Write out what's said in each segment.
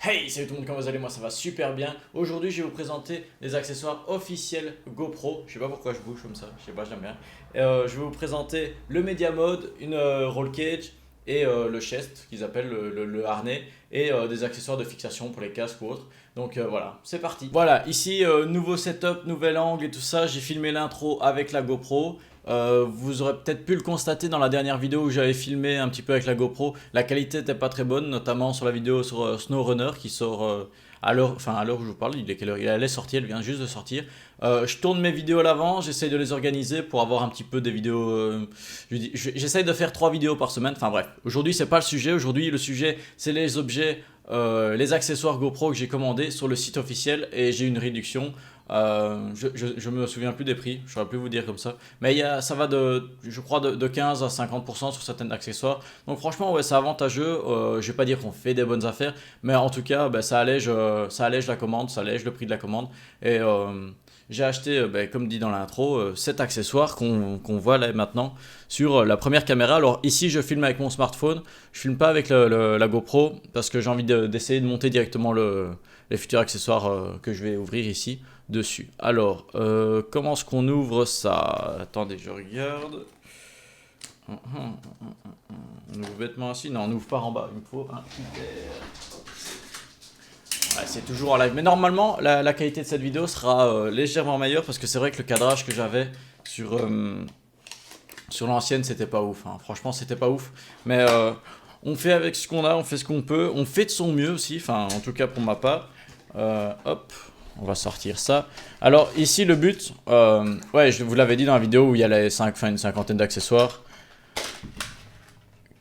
Hey, salut tout le monde, comment vous allez? Moi ça va super bien. Aujourd'hui je vais vous présenter les accessoires officiels GoPro. Je sais pas pourquoi je bouge comme ça, je sais pas, j'aime bien. Je vais vous présenter le Media Mode, une roll cage et le chest qu'ils appellent le harnais et des accessoires de fixation pour les casques ou autres. Donc voilà, c'est parti. Voilà, ici nouveau setup, nouvel angle et tout ça. J'ai filmé l'intro avec la GoPro. Vous aurez peut-être pu le constater dans la dernière vidéo où j'avais filmé un petit peu avec la GoPro. La qualité n'était pas très bonne, notamment sur la vidéo sur SnowRunner qui sort à l'heure, enfin à l'heure où je vous parle. Il est quelle heure? Il allait sortir, elle vient juste de sortir. Je tourne mes vidéos à l'avant, j'essaye de les organiser pour avoir un petit peu des vidéos. J'essaye de faire 3 vidéos par semaine. Enfin bref, aujourd'hui c'est pas le sujet. Aujourd'hui le sujet c'est les objets, les accessoires GoPro que j'ai commandés sur le site officiel et j'ai une réduction. Je me souviens plus des prix, je saurais plus vous dire comme ça. Mais ça va je crois de 15 à 50% sur certains accessoires. Donc franchement, ouais, c'est avantageux. Je vais pas dire qu'on fait des bonnes affaires, mais en tout cas, ben, ça allège la commande, ça allège le prix de la commande. Et j'ai acheté, ben, comme dit dans l'intro, cet accessoire qu'on voit là maintenant sur la première caméra. Alors ici, je filme avec mon smartphone, je filme pas avec la GoPro parce que j'ai envie d'essayer de monter directement les futurs accessoires que je vais ouvrir ici dessus. Alors, comment est-ce qu'on ouvre ça? Attendez, je regarde. On ouvre bêtement ainsi? Non, on ouvre par en bas. Il me faut un hyper. Ouais, c'est toujours en live. Mais normalement, la qualité de cette vidéo sera légèrement meilleure parce que c'est vrai que le cadrage que j'avais sur l'ancienne, c'était pas ouf. Hein. Franchement, c'était pas ouf. Mais on fait avec ce qu'on a, on fait ce qu'on peut. On fait de son mieux aussi. Enfin, en tout cas pour ma part. Hop. On va sortir ça. Alors ici le but, ouais, je vous l'avais dit dans la vidéo où il y a une cinquantaine d'accessoires,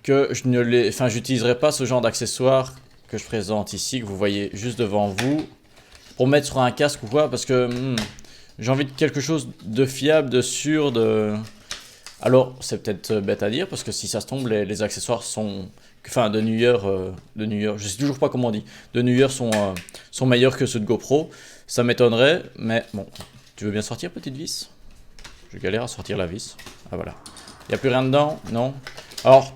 que je ne les, enfin, j'utiliserai pas ce genre d'accessoires que je présente ici, que vous voyez juste devant vous, pour mettre sur un casque ou quoi, parce que j'ai envie de quelque chose de fiable, de sûr, de. Alors c'est peut-être bête à dire parce que si ça se tombe, les accessoires sont, enfin de New York, je sais toujours pas comment on dit, de New York sont meilleurs que ceux de GoPro. Ça m'étonnerait, mais bon. Tu veux bien sortir, petite vis? Je galère à sortir la vis. Ah voilà. Il n'y a plus rien dedans? Non. Alors,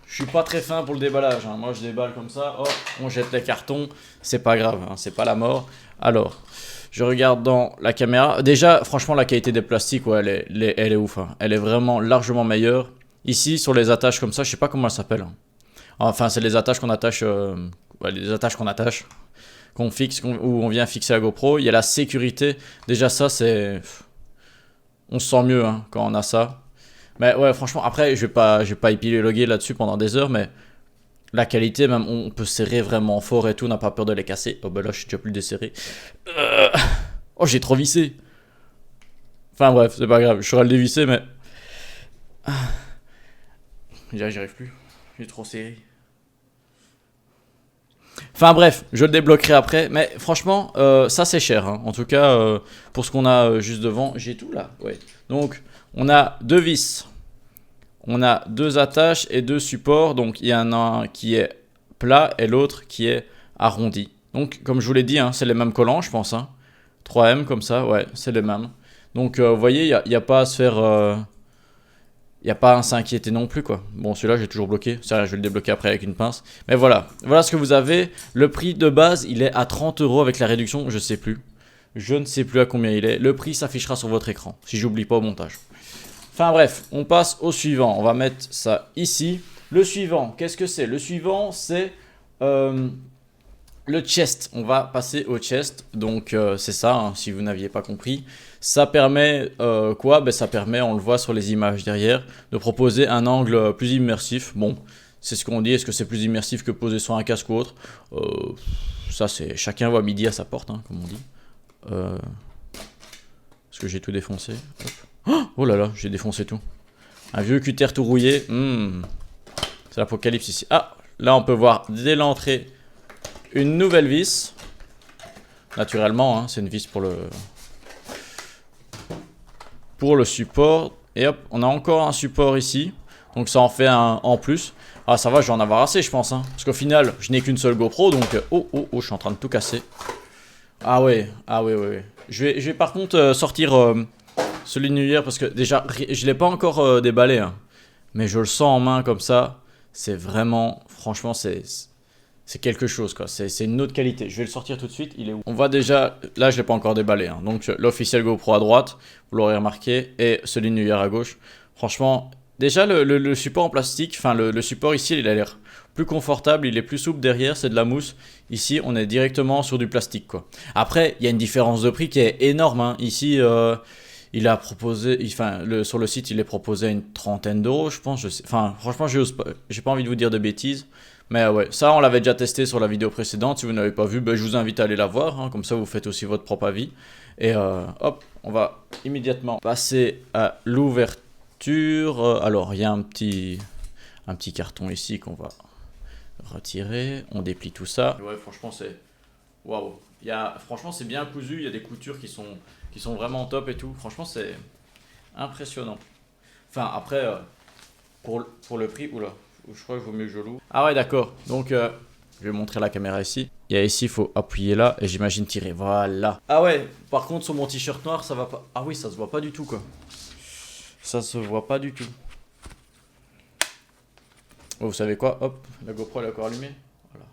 je suis pas très fin pour le déballage. Hein. Moi, je déballe comme ça. Hop, on jette les cartons. C'est pas grave, hein. C'est pas la mort. Alors, je regarde dans la caméra. Déjà, franchement, la qualité des plastiques, ouais, elle est ouf. Hein. Elle est vraiment largement meilleure. Ici, sur les attaches comme ça, je sais pas comment elles s'appellent. Hein. Enfin, c'est les attaches qu'on attache. Ouais, les attaches qu'on attache. Qu'on fixe, où on vient fixer la GoPro. Il y a la sécurité. Déjà ça, c'est... On se sent mieux hein, quand on a ça. Mais ouais, franchement, après, je vais pas épiloguer là-dessus pendant des heures, mais la qualité, même, on peut serrer vraiment fort et tout, on n'a pas peur de les casser. Oh bah là, je suis déjà plus desserré. Oh, j'ai trop vissé. Enfin bref, c'est pas grave, je saurais le dévisser, mais... J'y arrive plus. J'ai trop serré. Enfin bref, je le débloquerai après. Mais franchement, ça c'est cher. Hein. En tout cas, pour ce qu'on a juste devant, j'ai tout là. Ouais. Donc, on a 2 vis. On a 2 attaches et 2 supports. Donc, il y en a un qui est plat et l'autre qui est arrondi. Donc, comme je vous l'ai dit, hein, c'est les mêmes collants, je pense. Hein. 3M comme ça, ouais, c'est les mêmes. Donc, vous voyez, il n'y a pas à se faire... Il n'y a pas à s'inquiéter non plus quoi. Bon celui-là j'ai toujours bloqué, c'est vrai je vais le débloquer après avec une pince. Mais voilà, voilà ce que vous avez. Le prix de base il est à 30 € avec la réduction, je sais plus. Je ne sais plus à combien il est. Le prix s'affichera sur votre écran, si j'oublie pas au montage. Enfin bref, on passe au suivant. On va mettre ça ici. Le suivant, qu'est-ce que c'est? Le suivant c'est le chest. On va passer au chest. Donc c'est ça, hein, si vous n'aviez pas compris. Ça permet quoi? Ben, ça permet, on le voit sur les images derrière, de proposer un angle plus immersif. Bon, c'est ce qu'on dit. Est-ce que c'est plus immersif que poser sur un casque ou autre? Ça, c'est chacun voit midi à sa porte, hein, comme on dit. Est-ce que j'ai tout défoncé? Hop. Oh là là, j'ai défoncé tout. Un vieux cutter tout rouillé. C'est l'apocalypse ici. Ah, là on peut voir dès l'entrée une nouvelle vis. Naturellement, hein, c'est une vis pour le support. Et hop, on a encore un support ici. Donc ça en fait un en plus. Ah ça va, je vais en avoir assez je pense. Hein. Parce qu'au final, je n'ai qu'une seule GoPro. Donc, oh, je suis en train de tout casser. Ah ouais, ouais. Je vais par contre sortir celui de hier. Parce que déjà, je ne l'ai pas encore déballé. Hein. Mais je le sens en main comme ça. C'est vraiment, franchement, c'est quelque chose, quoi. C'est une autre qualité. Je vais le sortir tout de suite. Il est où? On voit déjà, là je l'ai pas encore déballé, hein. Donc l'officiel GoPro à droite, vous l'aurez remarqué, et celui de New Year à gauche. Franchement, déjà le support en plastique, enfin le support ici, il a l'air plus confortable, il est plus souple derrière, c'est de la mousse. Ici, on est directement sur du plastique, quoi. Après, il y a une différence de prix qui est énorme, hein. Ici, il a proposé, enfin, sur le site, il est proposé à une trentaine d'euros, je pense. Enfin, franchement, j'ai pas envie de vous dire de bêtises. Mais ouais, ça, on l'avait déjà testé sur la vidéo précédente. Si vous n'avez pas vu, ben, je vous invite à aller la voir, hein. Comme ça, vous faites aussi votre propre avis. Et hop, on va immédiatement passer à l'ouverture. Alors, il y a un petit carton ici qu'on va retirer. On déplie tout ça. Ouais, franchement, c'est... Waouh. Franchement, c'est bien cousu. Il y a des coutures qui sont vraiment top et tout. Franchement, c'est impressionnant. Enfin, après, pour le prix, oula, je crois qu'il vaut mieux que je loue. Ah ouais, d'accord. Donc, je vais montrer la caméra ici. Il y a ici, il faut appuyer là et j'imagine tirer. Voilà. Ah ouais, par contre, sur mon t-shirt noir, ça va pas. Ah oui, ça se voit pas du tout, quoi. Ça se voit pas du tout. Oh, vous savez quoi? Hop, la GoPro elle est encore allumée. Voilà.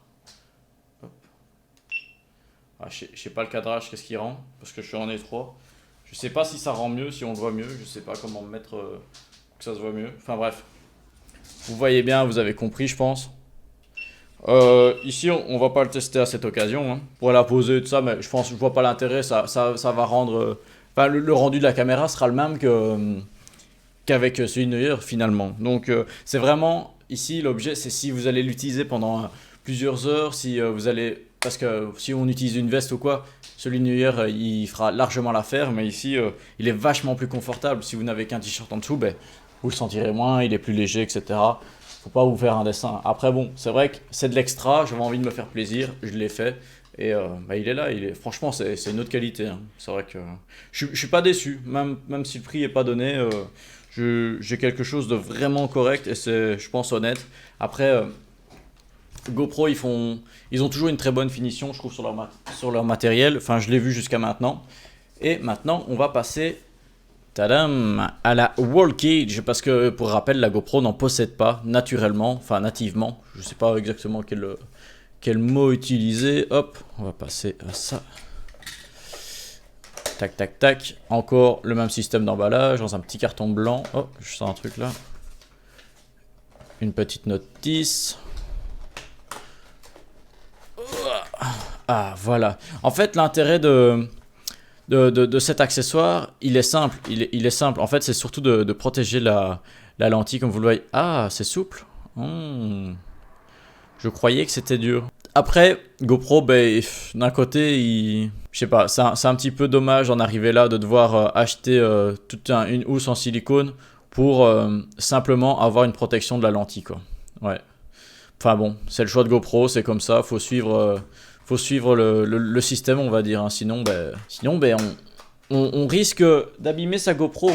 Hop. Ah, je sais pas le cadrage, qu'est-ce qui rend? Parce que je suis en étroit. Je sais pas si ça rend mieux, si on le voit mieux. Je sais pas comment me mettre que ça se voit mieux. Enfin bref. Vous voyez bien, vous avez compris, je pense. Ici, on va pas le tester à cette occasion. Hein. Pour la poser et tout ça, mais je pense, je vois pas l'intérêt. Ça va rendre. Enfin, le rendu de la caméra sera le même qu'avec celui de Neuer finalement. Donc, c'est vraiment. Ici, l'objet, c'est si vous allez l'utiliser pendant plusieurs heures, si vous allez... Parce que si on utilise une veste ou quoi, celui de Neuer, il fera largement l'affaire, mais ici, il est vachement plus confortable. Si vous n'avez qu'un t-shirt en dessous, ben, vous le sentirez moins, il est plus léger, etc. Faut pas vous faire un dessin. Après, bon, c'est vrai que c'est de l'extra, j'avais envie de me faire plaisir, je l'ai fait. Et bah, il est là, franchement, c'est une autre qualité. Hein. C'est vrai que je suis pas déçu, même si le prix est pas donné. J'ai quelque chose de vraiment correct et c'est, je pense, honnête. Après, GoPro, ils ont toujours une très bonne finition, je trouve, sur leur matériel. Enfin, je l'ai vu jusqu'à maintenant. Et maintenant, on va passer tadam, à la Roll Cage. Parce que, pour rappel, la GoPro n'en possède pas naturellement, enfin nativement. Je ne sais pas exactement quel mot utiliser. Hop, on va passer à ça. Tac, tac, tac. Encore le même système d'emballage dans un petit carton blanc. Oh, je sens un truc là. Une petite notice. Ah, voilà. En fait, l'intérêt de cet accessoire, il est simple. Il est simple. En fait, c'est surtout de protéger la lentille, comme vous le voyez. Ah, c'est souple. Je croyais que c'était dur. Après, GoPro, ben, d'un côté, je sais pas, c'est un petit peu dommage d'en arriver là, de devoir acheter toute une housse en silicone pour simplement avoir une protection de la lentille, quoi. Ouais. Enfin bon, c'est le choix de GoPro, c'est comme ça, faut suivre le système, on va dire. Hein. Sinon, on risque d'abîmer sa GoPro.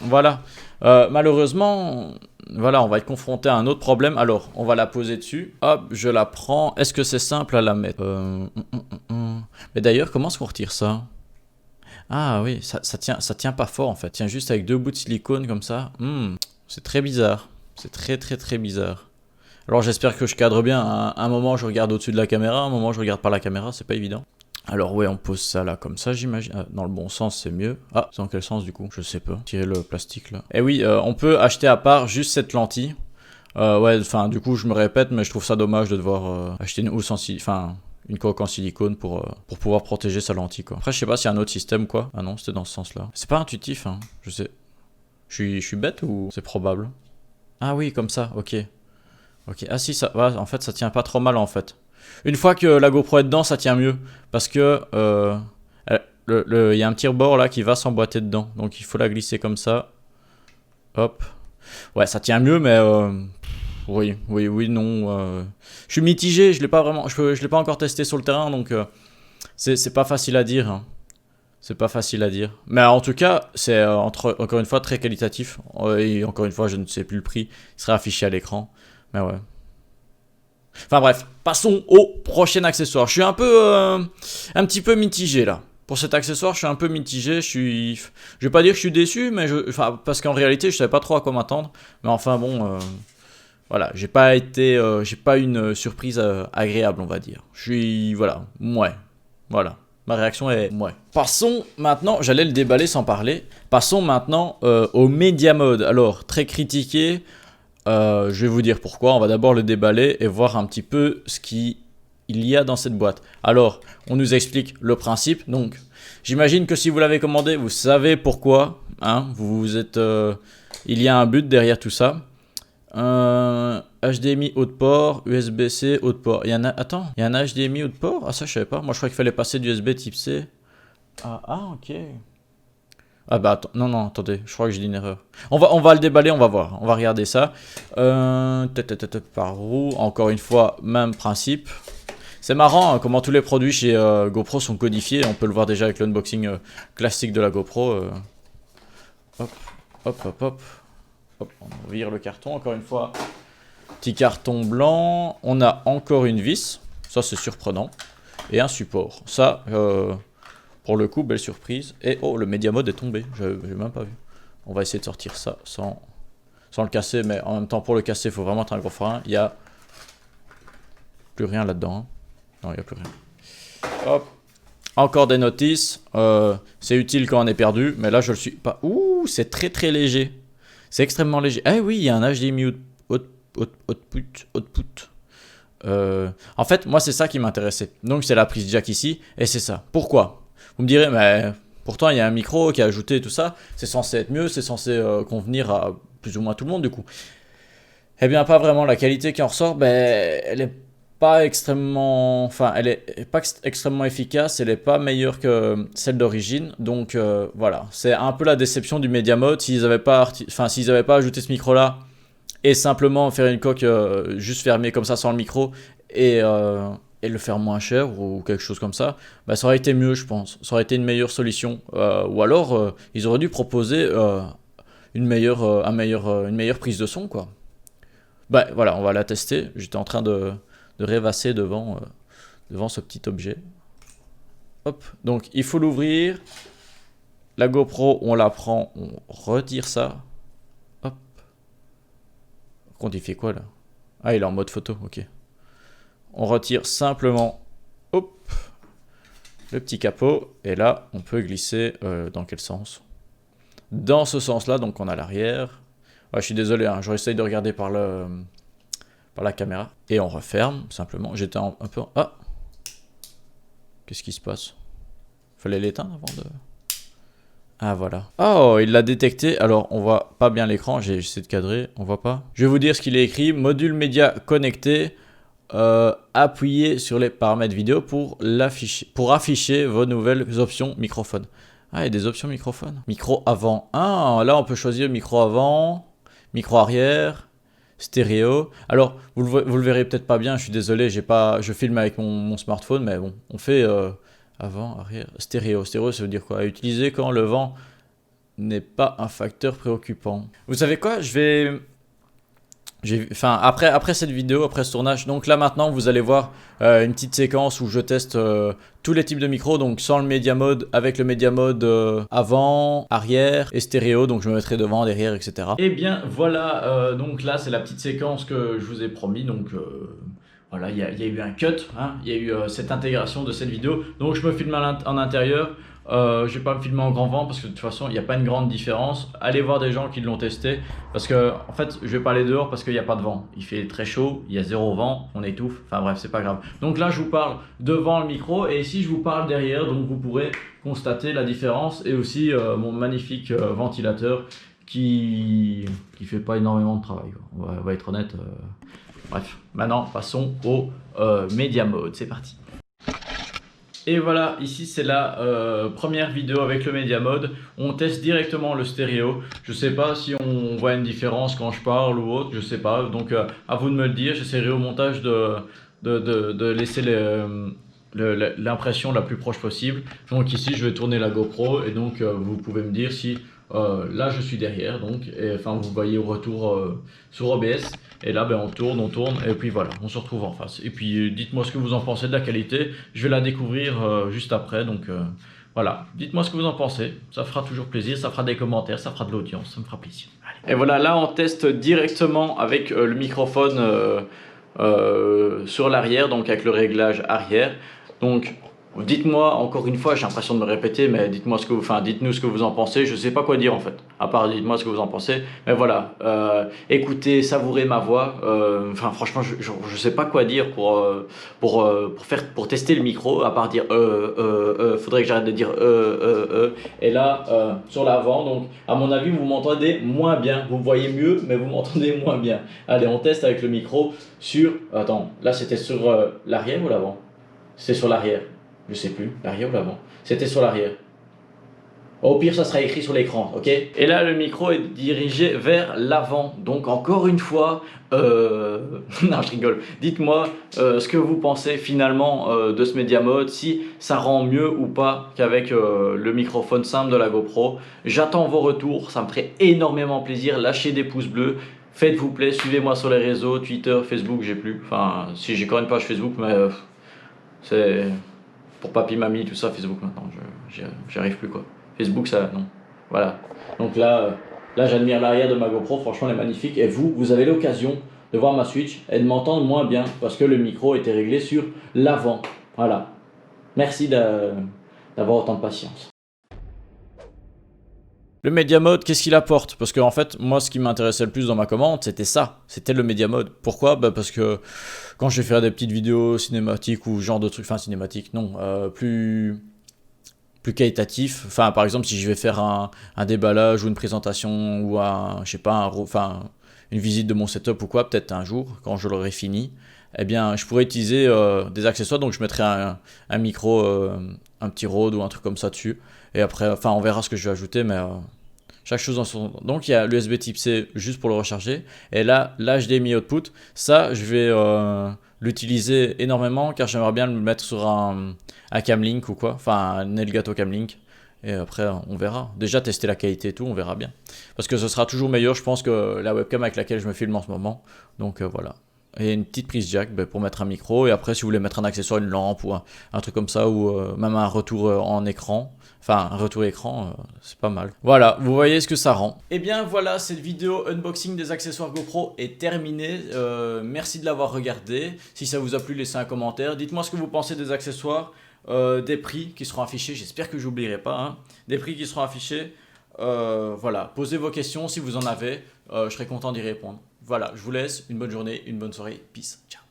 Voilà. Malheureusement... Voilà, on va être confronté à un autre problème. Alors, on va la poser dessus. Hop, je la prends. Est-ce que c'est simple à la mettre Mais d'ailleurs, comment est-ce qu'on retire ça? Ah oui, ça tient pas fort en fait. Tient juste avec deux bouts de silicone comme ça. C'est très bizarre. C'est très très très bizarre. Alors j'espère que je cadre bien. À un moment, je regarde au-dessus de la caméra. À un moment, je regarde par la caméra. C'est pas évident. Alors ouais, on pose ça là comme ça, j'imagine. Ah, dans le bon sens, c'est mieux. Ah, c'est dans quel sens du coup? Je sais pas. Tirer le plastique là. Et oui, on peut acheter à part juste cette lentille. Ouais, enfin du coup, je me répète, mais je trouve ça dommage de devoir acheter une housse une coque en silicone pour pouvoir protéger sa lentille quoi. Après, je sais pas s'il y a un autre système quoi. Ah non, c'était dans ce sens-là. C'est pas intuitif, hein. Je sais. Je suis bête ou c'est probable? Ah oui, comme ça. Ok. Ok. Ah si, ça. Ouais, en fait, ça tient pas trop mal en fait. Une fois que la GoPro est dedans, ça tient mieux. Parce que y a un petit rebord là qui va s'emboîter dedans. Donc il faut la glisser comme ça. Hop. Ouais, ça tient mieux, mais oui, non. Je suis mitigé, je l'ai pas vraiment. Je l'ai pas encore testé sur le terrain, donc c'est pas facile à dire. Hein. C'est pas facile à dire. Mais en tout cas, c'est encore une fois très qualitatif. Et encore une fois, je ne sais plus le prix. Il sera affiché à l'écran. Mais ouais. Enfin bref, passons au prochain accessoire. Je suis un petit peu mitigé là. Pour cet accessoire, je suis un peu mitigé. Je vais pas dire que je suis déçu, mais parce qu'en réalité, je savais pas trop à quoi m'attendre. Mais enfin bon, Voilà, j'ai pas une surprise agréable, on va dire. Je suis, voilà, ouais, voilà. Ma réaction est ouais. Passons maintenant, j'allais le déballer sans parler. Passons maintenant au Media Mode. Alors, très critiqué, je vais vous dire pourquoi. On va d'abord le déballer et voir un petit peu ce qu'il y a dans cette boîte. Alors, on nous explique le principe. Donc, j'imagine que si vous l'avez commandé, vous savez pourquoi. Hein, il y a un but derrière tout ça. HDMI haut de port, USB-C haut de port. Il y a un HDMI haut de port? Ah, ça je savais pas. Moi je croyais qu'il fallait passer du USB type C. Ok. Ah bah attends, non, attendez, je crois que j'ai dit une erreur. On va le déballer, on va voir, on va regarder ça. Par où? Encore une fois, même principe. C'est marrant hein, comment tous les produits chez GoPro sont codifiés. On peut le voir déjà avec l'unboxing classique de la GoPro. Hop, hop. Hop, on vire le carton, encore une fois. Petit carton blanc. On a encore une vis. Ça, c'est surprenant. Et un support. Ça, pour le coup, belle surprise. Et oh, le Media Mode est tombé. Je n'ai même pas vu. On va essayer de sortir ça sans le casser. Mais en même temps, pour le casser, il faut vraiment être un gros frein. Il n'y a plus rien là-dedans. Hein. Non, il n'y a plus rien. Hop. Encore des notices. C'est utile quand on est perdu. Mais là, je le suis pas. Ouh, c'est très très léger. C'est extrêmement léger. Ah oui, il y a un HDMI output. En fait, moi, c'est ça qui m'intéressait. Donc, c'est la prise jack ici. Et c'est ça. Pourquoi? Vous me direz, mais pourtant, il y a un micro qui a ajouté tout ça. C'est censé être mieux. C'est censé convenir à plus ou moins tout le monde, du coup. Eh bien, pas vraiment. La qualité qui en ressort, ben, elle est pas extrêmement, enfin, elle est pas extrêmement efficace, elle est pas meilleure que celle d'origine, donc voilà, c'est un peu la déception du Media Mode. S'ils avaient pas ajouté ce micro là et simplement faire une coque juste fermée comme ça sans le micro et le faire moins cher ou quelque chose comme ça, bah, ça aurait été mieux, je pense, ça aurait été une meilleure solution, ou alors ils auraient dû proposer une meilleure prise de son, quoi. Bah voilà, on va la tester. J'étais en train de rêvasser devant ce petit objet. Hop, donc il faut l'ouvrir. La GoPro, on la prend, on retire ça. Hop. Quand il fait quoi là? Ah, il est en mode photo, ok. On retire simplement, hop, le petit capot. Et là, on peut glisser dans quel sens? Dans ce sens-là, donc on a l'arrière. Ouais, je suis désolé, hein, je essaye de regarder par la caméra. Et on referme, simplement. J'étais un peu... Ah! Qu'est-ce qui se passe? Fallait l'éteindre avant de... Ah, voilà. Oh, il l'a détecté. Alors, on voit pas bien l'écran. J'ai essayé de cadrer. On voit pas. Je vais vous dire ce qu'il est écrit. Module média connecté. Appuyez sur les paramètres vidéo pour afficher vos nouvelles options microphone. Ah, il y a des options microphone. Micro avant. Ah, là, on peut choisir micro avant, micro arrière, stéréo. Alors, vous le verrez peut-être pas bien, je suis désolé, je filme avec mon smartphone, mais bon, on fait avant, arrière, stéréo. Stéréo, ça veut dire quoi? À utiliser quand le vent n'est pas un facteur préoccupant. Vous savez quoi? Après cette vidéo, après ce tournage, donc là maintenant vous allez voir une petite séquence où je teste tous les types de micros, donc sans le Media Mode, avec le Media Mode avant, arrière et stéréo, donc je me mettrai devant, derrière, etc. Et bien voilà, donc là c'est la petite séquence que je vous ai promis, donc voilà, il y a eu un cut, hein, il y a eu cette intégration de cette vidéo, donc je me filme en intérieur. Je vais pas me filmer en grand vent parce que de toute façon il n'y a pas une grande différence. Allez voir des gens qui l'ont testé parce que en fait je vais pas aller dehors parce qu'il n'y a pas de vent. Il fait très chaud, il y a zéro vent, on étouffe, enfin bref c'est pas grave. Donc là je vous parle devant le micro et ici je vous parle derrière, donc vous pourrez constater la différence et aussi mon magnifique ventilateur qui fait pas énormément de travail, quoi. On va être honnête. Bref, maintenant passons au Media Mode, c'est parti. Et voilà, ici c'est la première vidéo avec le Media Mode. On teste directement le stéréo. Je sais pas si on voit une différence quand je parle ou autre, je sais pas. Donc à vous de me le dire, j'essaierai au montage de laisser l'impression la plus proche possible. Donc ici je vais tourner la GoPro et donc vous pouvez me dire si là je suis derrière, donc enfin vous voyez au retour sur OBS. Et là ben, on tourne et puis voilà, on se retrouve en face. Et puis dites-moi ce que vous en pensez de la qualité. Je vais la découvrir juste après, donc voilà. Dites-moi ce que vous en pensez, ça fera toujours plaisir, ça fera des commentaires, ça fera de l'audience, ça me fera plaisir. Allez. Et voilà, là on teste directement avec le microphone sur l'arrière, donc avec le réglage arrière. Donc dites-moi encore une fois, j'ai l'impression de me répéter, mais dites-moi dites-nous ce que vous en pensez. Je sais pas quoi dire en fait, à part dites-moi ce que vous en pensez. Mais voilà, écoutez, savourez ma voix. Franchement, je sais pas quoi dire pour tester le micro, à part dire faudrait que j'arrête de dire Et là, sur l'avant, donc à mon avis, vous m'entendez moins bien. Vous me voyez mieux, mais vous m'entendez moins bien. Allez, on teste avec le micro sur. Attends, là c'était sur l'arrière ou l'avant? C'était sur l'arrière. Je sais plus, l'arrière ou l'avant. C'était sur l'arrière. Au pire, ça sera écrit sur l'écran, ok? Et là, le micro est dirigé vers l'avant. Donc, encore une fois, non, je rigole. Dites-moi ce que vous pensez finalement de ce Media Mode, si ça rend mieux ou pas qu'avec le microphone simple de la GoPro. J'attends vos retours, ça me ferait énormément plaisir. Lâchez des pouces bleus. Faites-vous plaisir, suivez-moi sur les réseaux, Twitter, Facebook, j'ai plus. Enfin, si j'ai quand même une page Facebook, mais c'est pour papy, mamie, tout ça, Facebook maintenant. J'y arrive plus quoi. Facebook, ça, non. Voilà. Donc là j'admire l'arrière de ma GoPro, franchement, elle est magnifique. Et vous avez l'occasion de voir ma Switch et de m'entendre moins bien parce que le micro était réglé sur l'avant. Voilà. Merci d'avoir autant de patience. Le Media Mode, qu'est-ce qu'il apporte? Parce que en fait, moi, ce qui m'intéressait le plus dans ma commande, c'était ça. C'était le Media Mode. Pourquoi? Parce que quand je vais faire des petites vidéos cinématiques ou genre de trucs, enfin cinématiques, non, plus qualitatif. Enfin, par exemple, si je vais faire un déballage ou une présentation ou je sais pas, une visite de mon setup ou quoi, peut-être un jour, quand je l'aurai fini, eh bien, je pourrais utiliser des accessoires. Donc, je mettrai un micro, un petit Rode ou un truc comme ça dessus. Et après, enfin, on verra ce que je vais ajouter, mais chaque chose dans son. Donc, il y a l'USB Type C juste pour le recharger. Et là, l'HDMI output, ça, je vais l'utiliser énormément car j'aimerais bien le mettre sur un Camlink ou quoi. Enfin, un Elgato Camlink. Et après, on verra. Déjà, tester la qualité et tout, on verra bien. Parce que ce sera toujours meilleur, je pense, que la webcam avec laquelle je me filme en ce moment. Donc, voilà. Et une petite prise jack pour mettre un micro. Et après, si vous voulez mettre un accessoire, une lampe ou un truc comme ça, ou même un retour en écran. Enfin, un retour écran, c'est pas mal. Voilà, vous voyez ce que ça rend. Et bien voilà, cette vidéo unboxing des accessoires GoPro est terminée. Merci de l'avoir regardé. Si ça vous a plu, laissez un commentaire. Dites-moi ce que vous pensez des accessoires, des prix qui seront affichés. J'espère que j'oublierai pas. Hein. Des prix qui seront affichés. Voilà, posez vos questions si vous en avez. Je serai content d'y répondre. Voilà, je vous laisse. Une bonne journée, une bonne soirée. Peace. Ciao.